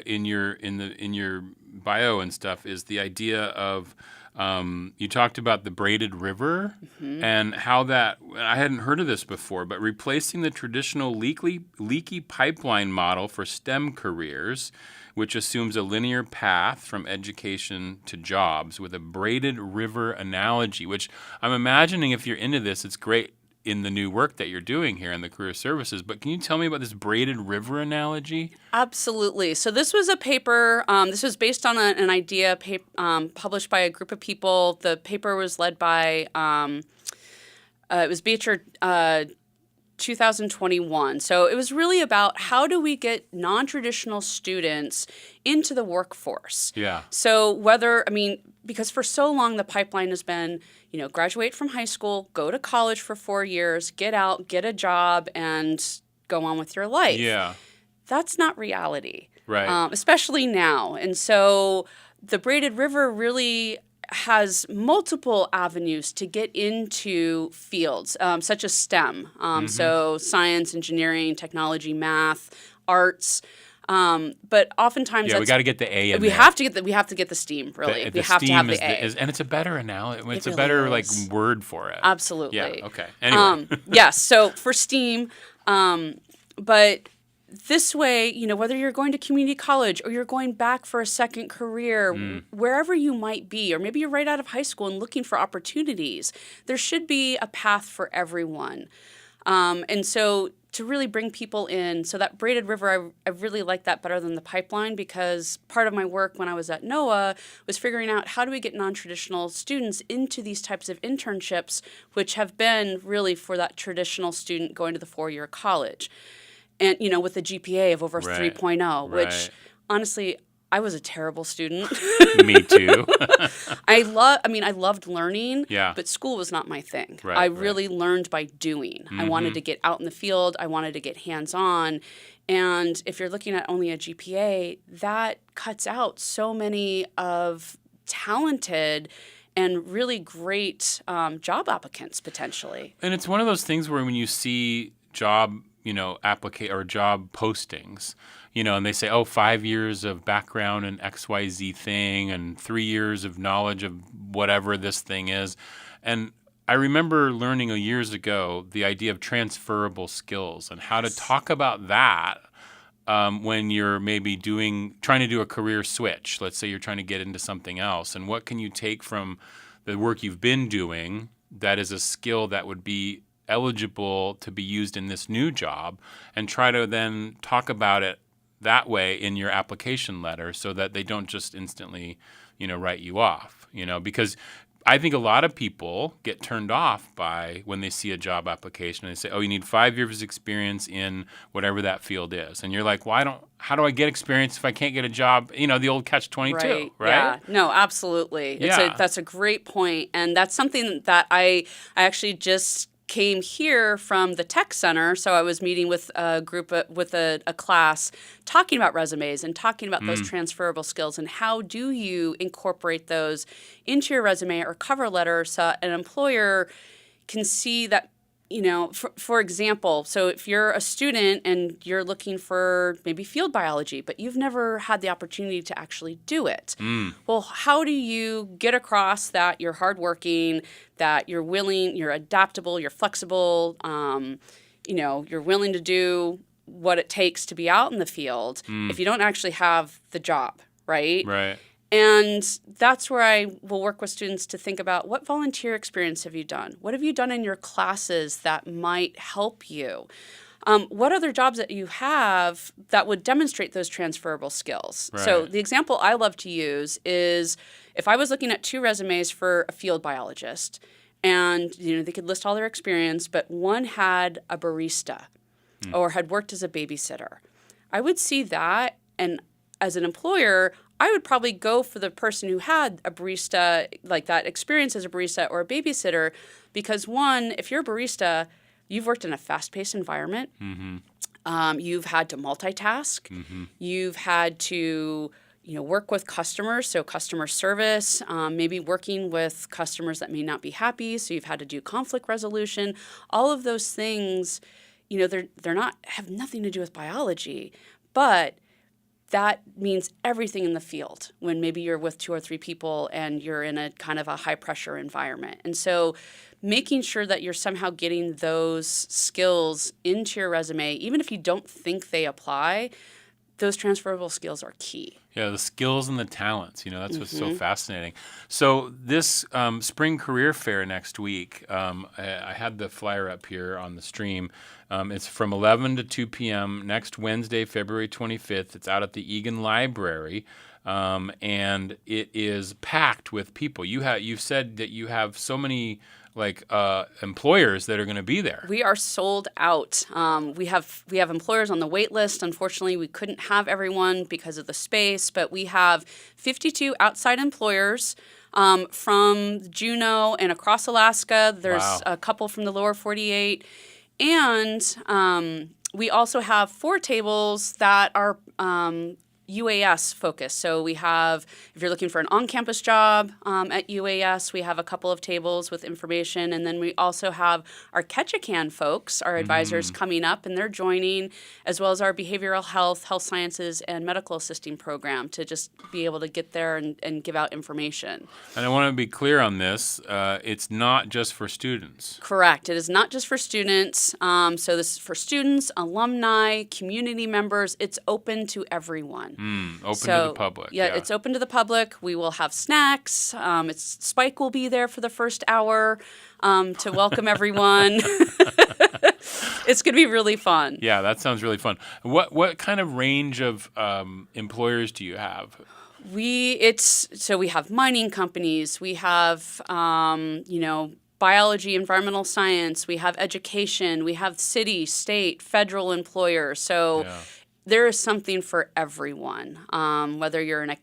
in your bio and stuff is the idea of you talked about the braided river and how that I hadn't heard of this before, but replacing the traditional leaky pipeline model for STEM careers, which assumes a linear path from education to jobs with a braided river analogy, which I'm imagining if you're into this, it's great in the new work that you're doing here in the career services. But can you tell me about this braided river analogy? Absolutely. So this was a paper, this was based on an idea published by a group of people. The paper was led by, it was Beecher 2021. So it was really about how do we get non-traditional students into the workforce? Yeah. So because for so long the pipeline has been, graduate from high school, go to college for 4 years, get out, get a job, and go on with your life. Yeah. That's not reality. Right. Especially now. And so the braided river really has multiple avenues to get into fields such as STEM, so science, engineering, technology, math, arts. But oftentimes, we got to get the A in we there. We have to get the STEAM. Really, we have to have the A, and it's a better analogy. It's a better word for it. Absolutely. Yeah. Okay. Anyway. Yes. So for STEAM, but this way, whether you're going to community college or you're going back for a second career, wherever you might be, or maybe you're right out of high school and looking for opportunities, there should be a path for everyone. And so to really bring people in, so that braided river, I really like that better than the pipeline, because part of my work when I was at NOAA was figuring out how do we get non-traditional students into these types of internships, which have been really for that traditional student going to the 4-year college. And, with a GPA of over 3.0, which honestly, I was a terrible student. Me too. I loved learning, but school was not my thing. I really learned by doing. I wanted to get out in the field. I wanted to get hands-on. And if you're looking at only a GPA, that cuts out so many of talented and really great job applicants potentially. And it's one of those things where when you see job job postings, and they say, 5 years of background in XYZ thing and 3 years of knowledge of whatever this thing is. And I remember learning years ago the idea of transferable skills and how to talk about that when you're maybe trying to do a career switch. Let's say you're trying to get into something else. And what can you take from the work you've been doing that is a skill that would be eligible to be used in this new job, and try to then talk about it that way in your application letter so that they don't just instantly, write you off, because I think a lot of people get turned off by when they see a job application and they say, you need 5 years experience in whatever that field is. And you're like, how do I get experience if I can't get a job? The old catch-22, right? Yeah, no, absolutely. That's a great point. And that's something that I actually just came here from the tech center, so I was meeting with a group, with a class, talking about resumes and talking about those transferable skills and how do you incorporate those into your resume or cover letter so an employer can see that For example, so if you're a student and you're looking for maybe field biology, but you've never had the opportunity to actually do it. Well, how do you get across that you're hardworking, that you're willing, you're adaptable, you're flexible, you're willing to do what it takes to be out in the field if you don't actually have the job, right? Right. And that's where I will work with students to think about, what volunteer experience have you done? What have you done in your classes that might help you? What other jobs that you have that would demonstrate those transferable skills? Right. So the example I love to use is if I was looking at 2 resumes for a field biologist, and they could list all their experience, but one had a barista or had worked as a babysitter. I would see that, and as an employer, I would probably go for the person who had a barista, like that experience as a barista or a babysitter, because one, if you're a barista, you've worked in a fast-paced environment. You've had to multitask. You've had to work with customers, so customer service, maybe working with customers that may not be happy, so you've had to do conflict resolution. All of those things, they're not, have nothing to do with biology, but that means everything in the field when maybe you're with 2 or 3 people and you're in a kind of a high pressure environment. And so making sure that you're somehow getting those skills into your resume, even if you don't think they apply, those transferable skills are key. Yeah, the skills and the talents, that's what's so fascinating. So this spring career fair next week, I had the flyer up here on the stream. It's from 11 to 2 p.m. next Wednesday, February 25th. It's out at the Egan Library, and it is packed with people. You've said that you have so many employers that are going to be there. We are sold out. We have employers on the wait list. Unfortunately, we couldn't have everyone because of the space, but we have 52 outside employers from Juneau and across Alaska. There's a couple from the lower 48. And we also have 4 tables that are UAS focused. So we have, if you're looking for an on-campus job at UAS, we have a couple of tables with information. And then we also have our Ketchikan folks, our advisors coming up, and they're joining, as well as our behavioral health, health sciences, and medical assisting program to just be able to get there and give out information. And I want to be clear on this. It's not just for students. Correct. It is not just for students. So this is for students, alumni, community members. It's open to everyone. Open to the public. Yeah, it's open to the public. We will have snacks. Spike will be there for the first hour to welcome everyone. It's going to be really fun. Yeah, that sounds really fun. What kind of range of employers do you have? We have mining companies. We have biology, environmental science. We have education. We have city, state, federal employers. So. Yeah. There is something for everyone, whether you're an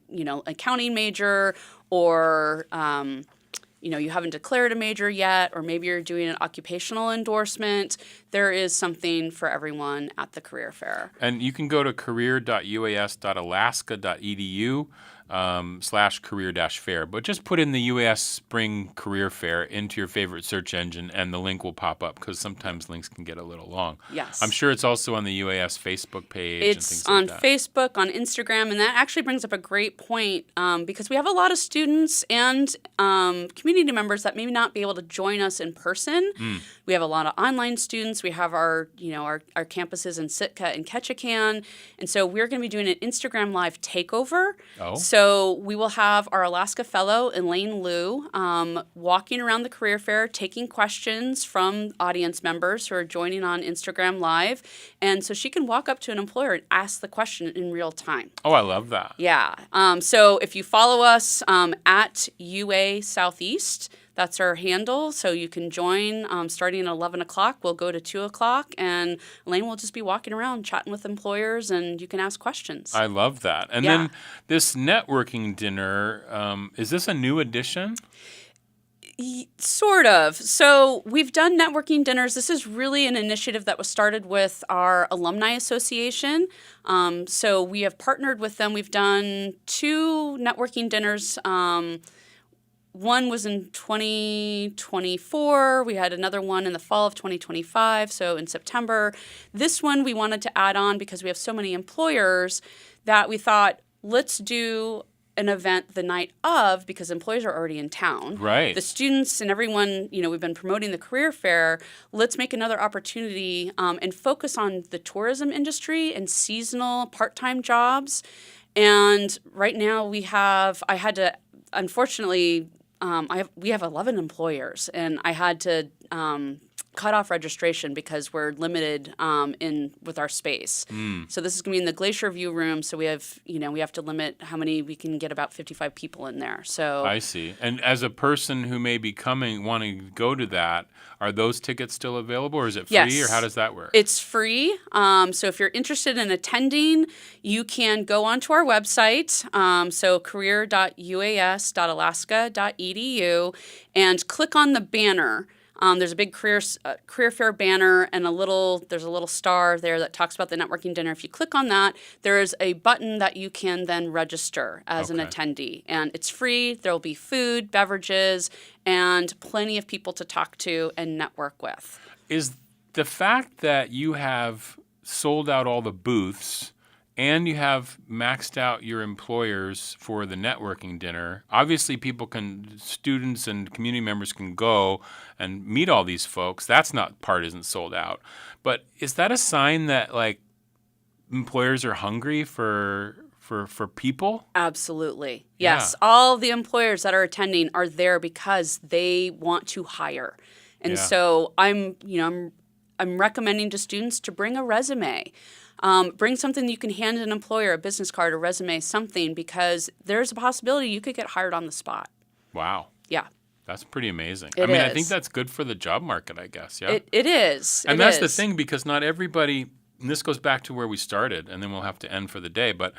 accounting major or you haven't declared a major yet, or maybe you're doing an occupational endorsement. There is something for everyone at the career fair. And you can go to career.uas.alaska.edu /career-fair. But just put in the UAS Spring Career Fair into your favorite search engine, and the link will pop up, because sometimes links can get a little long. Yes. I'm sure it's also on the UAS Facebook page and things on like that. Facebook, on Instagram, and that actually brings up a great point because we have a lot of students and community members that may not be able to join us in person. We have a lot of online students. We have our campuses in Sitka and Ketchikan. And so we're going to be doing an Instagram Live takeover. Oh. So we will have our Alaska Fellow, Elaine Liu, walking around the career fair, taking questions from audience members who are joining on Instagram Live. And so she can walk up to an employer and ask the question in real time. Oh, I love that. Yeah. So if you follow us at UA Southeast, that's our handle. So you can join starting at 11 o'clock. We'll go to 2 o'clock, and Elaine will just be walking around chatting with employers, and you can ask questions. I love that. And then this networking dinner, is this a new addition? Sort of. So we've done networking dinners. This is really an initiative that was started with our Alumni Association. So we have partnered with them. We've done 2 networking dinners one was in 2024. We had another one in the fall of 2025, so in September. This one we wanted to add on because we have so many employers that we thought, let's do an event the night of because employees are already in town. Right. The students and everyone, we've been promoting the career fair. Let's make another opportunity and focus on the tourism industry and seasonal part-time jobs. And right now we have, unfortunately, we have 11 employers, and I had to cut off registration because we're limited with our space. So this is going to be in the Glacier View room. So we have, we have to limit how many we can get, about 55 people in there. So I see. And as a person who may be wanting to go to that, are those tickets still available, or is it free, yes. or how does that work? It's free. So if you're interested in attending, you can go onto our website, so career.uas.alaska.edu, and click on the banner. There's a big career fair banner, and there's a little star there that talks about the networking dinner. If you click on that, there is a button that you can then register as an attendee, and it's free. There will be food, beverages, and plenty of people to talk to and network with. Is the fact that you have sold out all the booths and you have maxed out your employers for the networking dinner, obviously students and community members can go and meet all these folks. Isn't sold out. But is that a sign that employers are hungry for people? Absolutely. Yes. Yeah. All the employers that are attending are there because they want to hire. And so I'm recommending to students to bring a resume. Bring something that you can hand an employer, a business card, a resume, something, because there's a possibility you could get hired on the spot. Wow. Yeah. That's pretty amazing. I think that's good for the job market, I guess. Yeah. It is. And that's the thing, because not everybody, and this goes back to where we started, and then we'll have to end for the day, but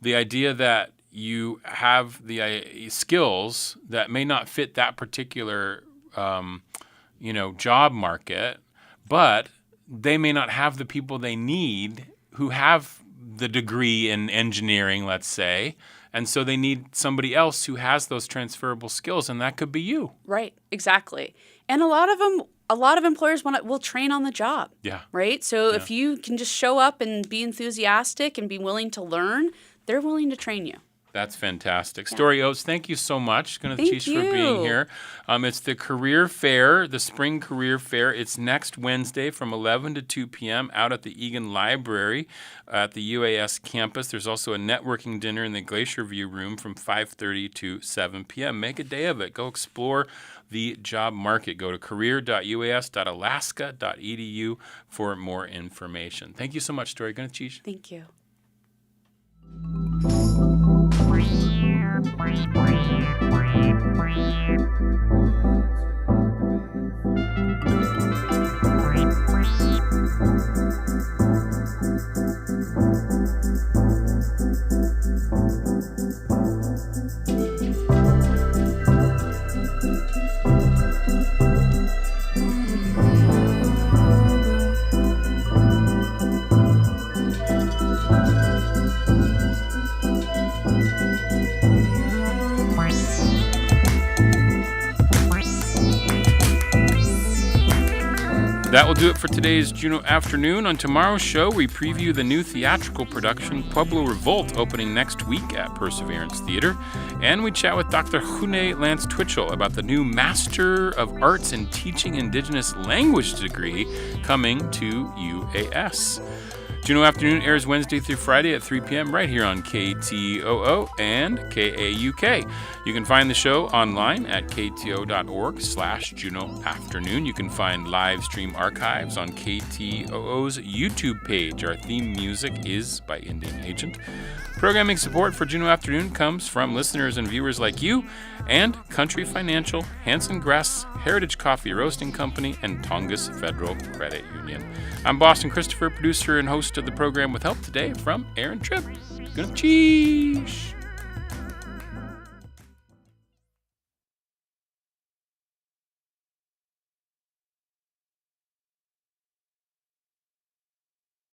the idea that you have the skills that may not fit that particular, job market, but they may not have the people they need who have the degree in engineering, let's say, and so they need somebody else who has those transferable skills, and that could be you. Right, exactly. And a lot of employers will train on the job. Yeah. Right? So if you can just show up and be enthusiastic and be willing to learn, they're willing to train you. That's fantastic. Story Oates, thank you so much, Thank for being here. It's the career fair, the spring career fair. It's next Wednesday from 11 to 2 p.m. out at the Egan Library at the UAS campus. There's also a networking dinner in the Glacier View room from 5:30 to 7 p.m. Make a day of it. Go explore the job market. Go to career.uas.alaska.edu for more information. Thank you so much, Story Gunachich. Thank you. That will do it for today's Juneau Afternoon. On tomorrow's show, we preview the new theatrical production, Pueblo Revolt, opening next week at Perseverance Theater. And we chat with Dr. Juneau Lance Twitchell about the new Master of Arts in Teaching Indigenous Language degree coming to UAS. Juneau Afternoon airs Wednesday through Friday at 3 p.m. right here on KTOO and KAUK. You can find the show online at kto.org/Juneau Afternoon. You can find live stream archives on KTOO's YouTube page. Our theme music is by Indian Agent. Programming support for Juneau Afternoon comes from listeners and viewers like you and Country Financial, Hanson Grass, Heritage Coffee Roasting Company, and Tongass Federal Credit Union. I'm Boston Christopher, producer and host of the program with help today from Aaron Tripp. Good cheese.